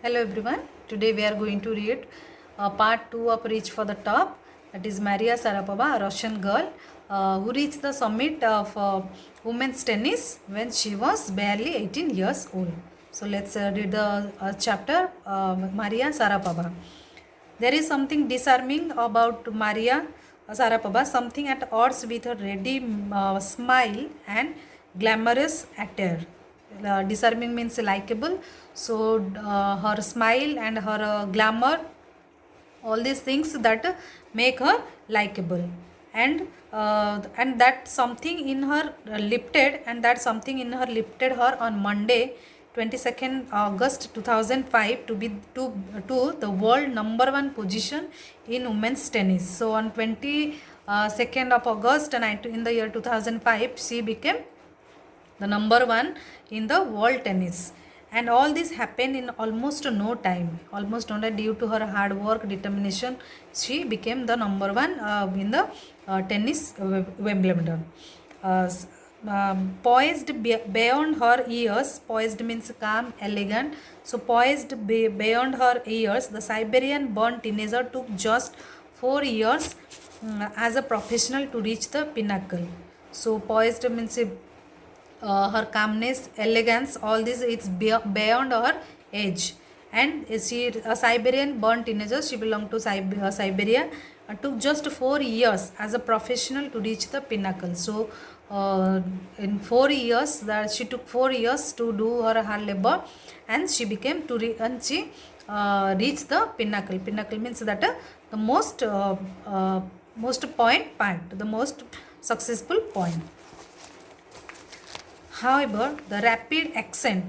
Hello everyone. Today we are going to read part 2 of Reach for the Top. That is Maria Sharapova, a Russian girl who reached the summit of women's tennis when she was barely 18 years old. So let's read the chapter Maria Sharapova. There is something disarming about Maria Sharapova, something at odds with her ready smile and glamorous attire. Disarming means likable. So her smile and her glamour, all these things that make her likable, and that something in her lifted her on Monday 22nd August 2005 to the world number one position in women's tennis. So on 22nd of August in the year 2005 she became the number one in the world tennis. And all this happened in almost no time, due to her hard work, determination. She became the number one in the tennis Wimbledon. Poised beyond her years, poised means calm, elegant. So poised beyond her years, the Siberian born teenager took just 4 years as a professional to reach the pinnacle. So poised means her calmness, elegance, all this it's beyond her age. And she a Siberian born teenager. She belonged to Siberia. Took just 4 years as a professional to reach the pinnacle. So in 4 years, that she took 4 years to do her hard labor, and she became and she reached the pinnacle. Pinnacle means that the most point, the most successful point. However, the rapid ascent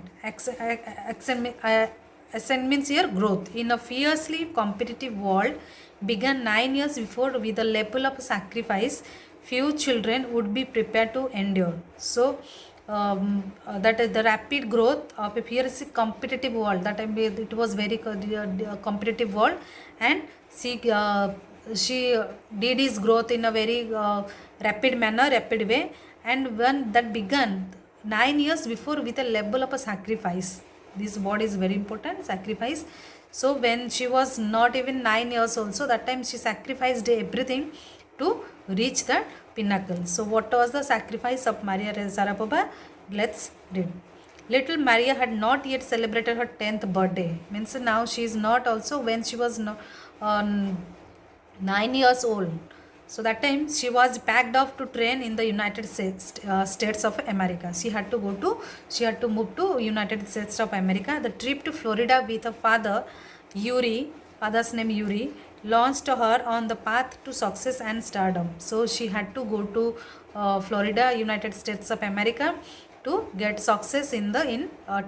means here growth in a fiercely competitive world began 9 years before with a level of sacrifice few children would be prepared to endure. So, that is the rapid growth of a fiercely competitive world. That time it was very competitive world, and she did his growth in a very rapid way. And when that began 9 years before with a level of a sacrifice, this word is very important, sacrifice. So when she was not even 9 years old, so that time she sacrificed everything to reach that pinnacle. So what was the sacrifice of Maria Sharapova? Let's read. Little Maria had not yet celebrated her 10th birthday. Means now she is not also, when she was 9 years old. So that time she was packed off to train in the United States of America. She had to move to United States of America. The trip to Florida with her father's name Yuri, launched her on the path to success and stardom. So she had to go to Florida, United States of America, to get success in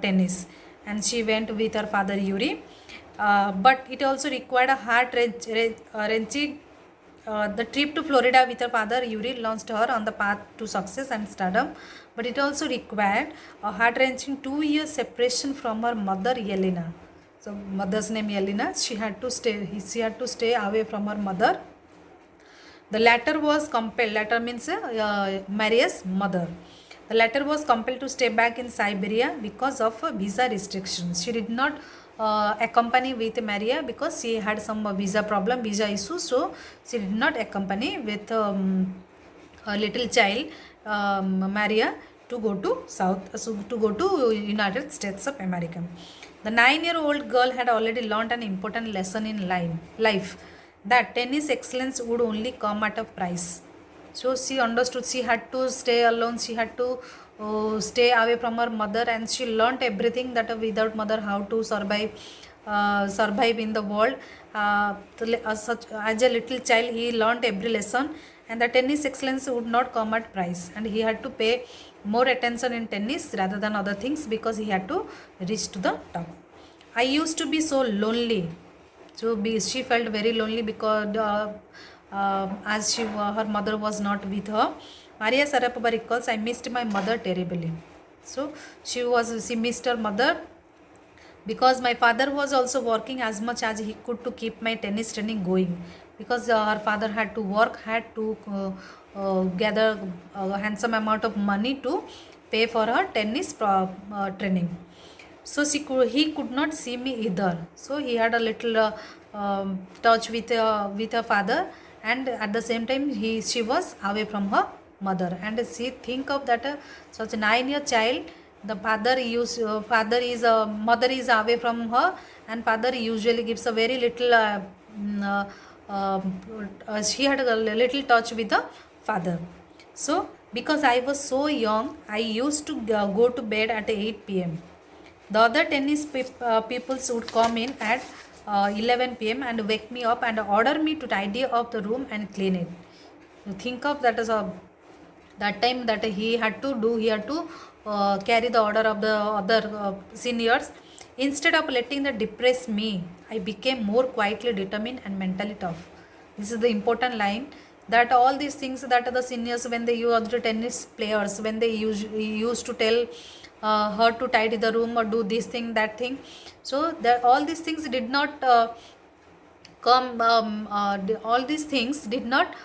tennis. And she went with her father Yuri. But it also required a wrenching. The trip to Florida with her father Yuri launched her on the path to success and stardom, but it also required a heart-wrenching 2 year separation from her mother Yelena. So mother's name Yelena. She had to stay away from her mother. The latter was compelled. Latter means Maria's mother. The latter was compelled to stay back in Siberia because of visa restrictions. She did not accompany with Maria because she had some visa issue. So she did not accompany with her little child Maria to go to United States of America. The 9-year-old girl had already learned an important lesson in life, that tennis excellence would only come at a price. So she understood she had to stay alone, she had to stay away from her mother, and she learnt everything that without mother how to survive in the world. As a little child, he learnt every lesson, and the tennis excellence would not come at price, and he had to pay more attention in tennis rather than other things because he had to reach to the top. I used to be so lonely. So she felt very lonely because as her mother was not with her. Maria Sharapova recalls, I missed my mother terribly. So she missed her mother because my father was also working as much as he could to keep my tennis training going, because her father had to work, had to gather a handsome amount of money to pay for her tennis training. So he could not see me either. So he had a little touch with her father, and at the same time she was away from her mother. And she think of that such a 9-year child, the father is mother is away from her, and father usually gives a very little. Mm, she had a little touch with the father. So because I was so young, I used to go to bed at 8 p.m. The other tennis peoples would come in at 11 p.m. and wake me up and order me to tidy up the room and clean it. You think of that as a that time that he had to do, he had to carry the order of the other seniors. Instead of letting that depress me, I became more quietly determined and mentally tough. This is the important line, that all these things that the seniors, when they use the tennis players, when they used to tell her to tidy the room or do this thing, that thing, so that all these things did not all these things did not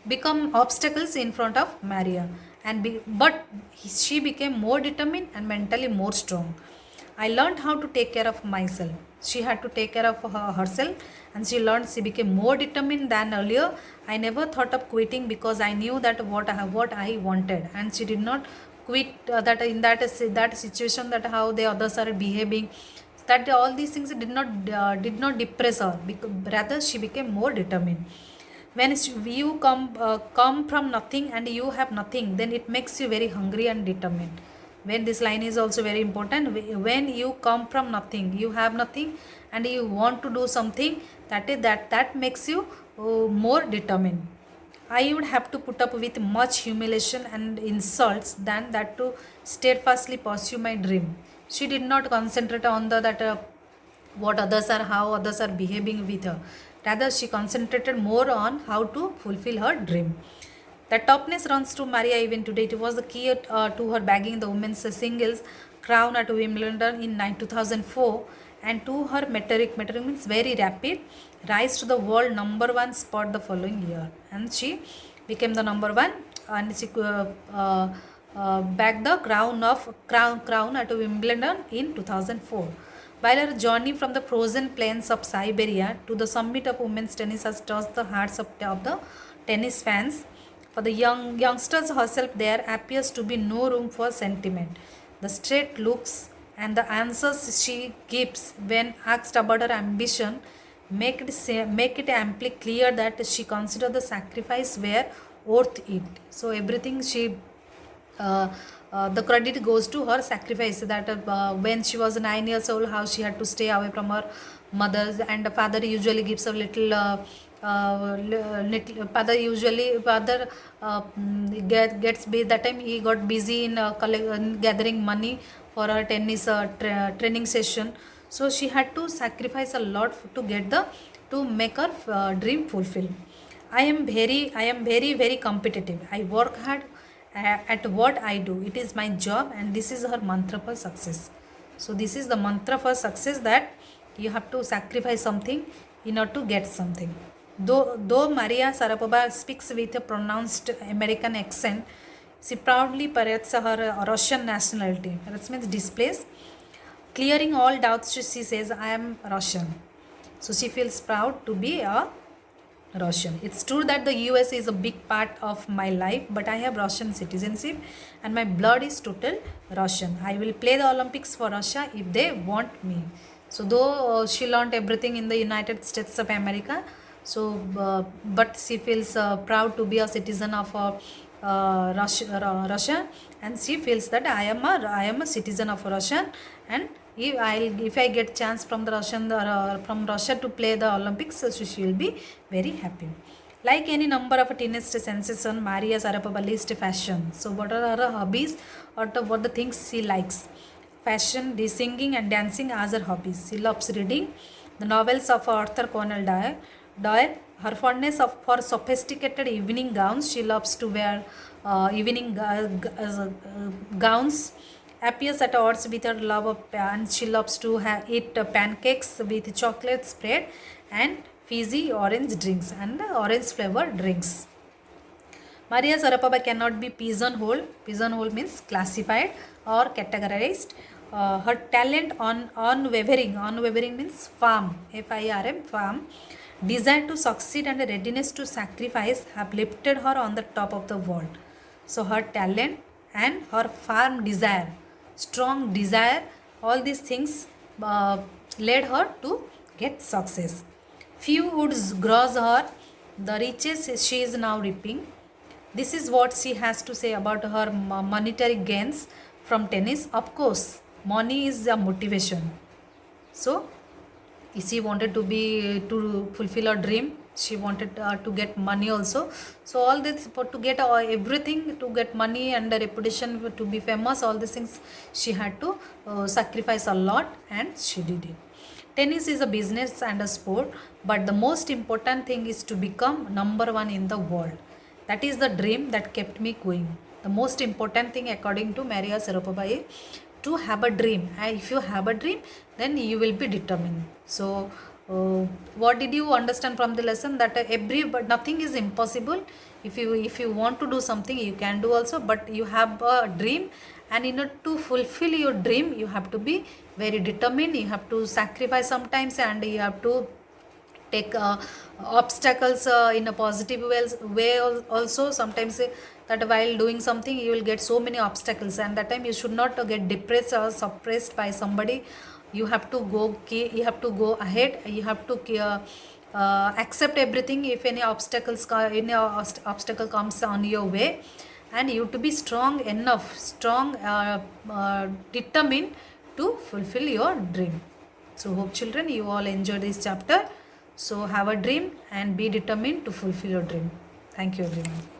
become obstacles in front of Maria, but she became more determined and mentally more strong. I learned how to take care of myself. She had to take care of herself, and she became more determined than earlier. I never thought of quitting because I knew that what I wanted, and she did not quit that in that situation, that how the others are behaving, that all these things did not depress her, rather she became more determined. When you come from nothing and you have nothing, then it makes you very hungry and determined. When this line is also very important, when you come from nothing, you have nothing, and you want to do something, that makes you more determined. I would have to put up with much humiliation and insults than that to steadfastly pursue my dream. She did not concentrate on the that what others are, how others are behaving with her. Rather, she concentrated more on how to fulfill her dream. That toughness runs to Maria even today. It was the key to her bagging the women's singles crown at Wimbledon in 2004, and to her meteoric means very rapid rise to the world number one spot the following year. And she became the number one, and she bagged the crown at Wimbledon in 2004. While her journey from the frozen plains of Siberia to the summit of women's tennis has touched the hearts of the tennis fans, for the youngsters herself there appears to be no room for sentiment. The straight looks and the answers she gives when asked about her ambition make it amply clear that she considered the sacrifice were worth it. So everything she the credit goes to her sacrifice, that when she was 9 years old, how she had to stay away from her mothers, and the father usually gives a little father gets busy. That time he got busy in gathering money for her tennis training session. So she had to sacrifice a lot to make her dream fulfill. I am very competitive. I work hard at what I do. It is my job, and this is her mantra for success. So this is the mantra for success, that you have to sacrifice something in order to get something. Though Maria Sharapova speaks with a pronounced American accent, she proudly parades her Russian nationality. That means displays. Clearing all doubts, she says, I am Russian. So she feels proud to be a Russian. It's true that the US is a big part of my life, but I have Russian citizenship and my blood is total Russian. I will play the Olympics for Russia if they want me. So though she learned everything in the United States of America, so but she feels proud to be a citizen of Russia, and she feels that I am a citizen of Russia, and if I get chance from from Russia to play the Olympics, so she will be very happy. Like any number of teenage sensation, Maria Sharapova lists fashion. So what are her hobbies, or what the things she likes? Fashion, singing and dancing as her hobbies. She loves reading the novels of Arthur Conan Doyle. Her fondness for sophisticated evening gowns. She loves to wear evening gowns. Appears at odds with her love of and she loves to eat pancakes with chocolate spread and fizzy orange drinks and orange flavored drinks. Maria Sharapova cannot be pigeonholed. Pigeonholed means classified or categorized her talent on unwavering means farm, FIRM, farm, desire to succeed and readiness to sacrifice have lifted her on the top of the world. So her talent and her firm desire, strong desire, all these things led her to get success. Few would grows her the riches she is now reaping. This is what she has to say about her monetary gains from tennis. Of course, money is a motivation. So she wanted to fulfill her dream. She wanted to get money also. So all this for to get everything, to get money and the reputation, to be famous, all these things she had to sacrifice a lot, and she did it. Tennis is a business and a sport, but the most important thing is to become number one in the world. That is the dream that kept me going. The most important thing, according to Maria Sharapova, to have a dream. And if you have a dream, then you will be determined. So what did you understand from the lesson? That but nothing is impossible. If you want to do something, you can do also, but you have a dream, and in order to fulfill your dream, you have to be very determined. You have to sacrifice sometimes, and you have to take obstacles in a positive way also. Sometimes that while doing something, you will get so many obstacles, and that time you should not get depressed or suppressed by somebody. You have to go ahead. You have to accept everything. If any obstacle comes on your way, and you to be strong enough, determined to fulfill your dream. So hope children, you all enjoy this chapter. So have a dream and be determined to fulfill your dream. Thank you everyone.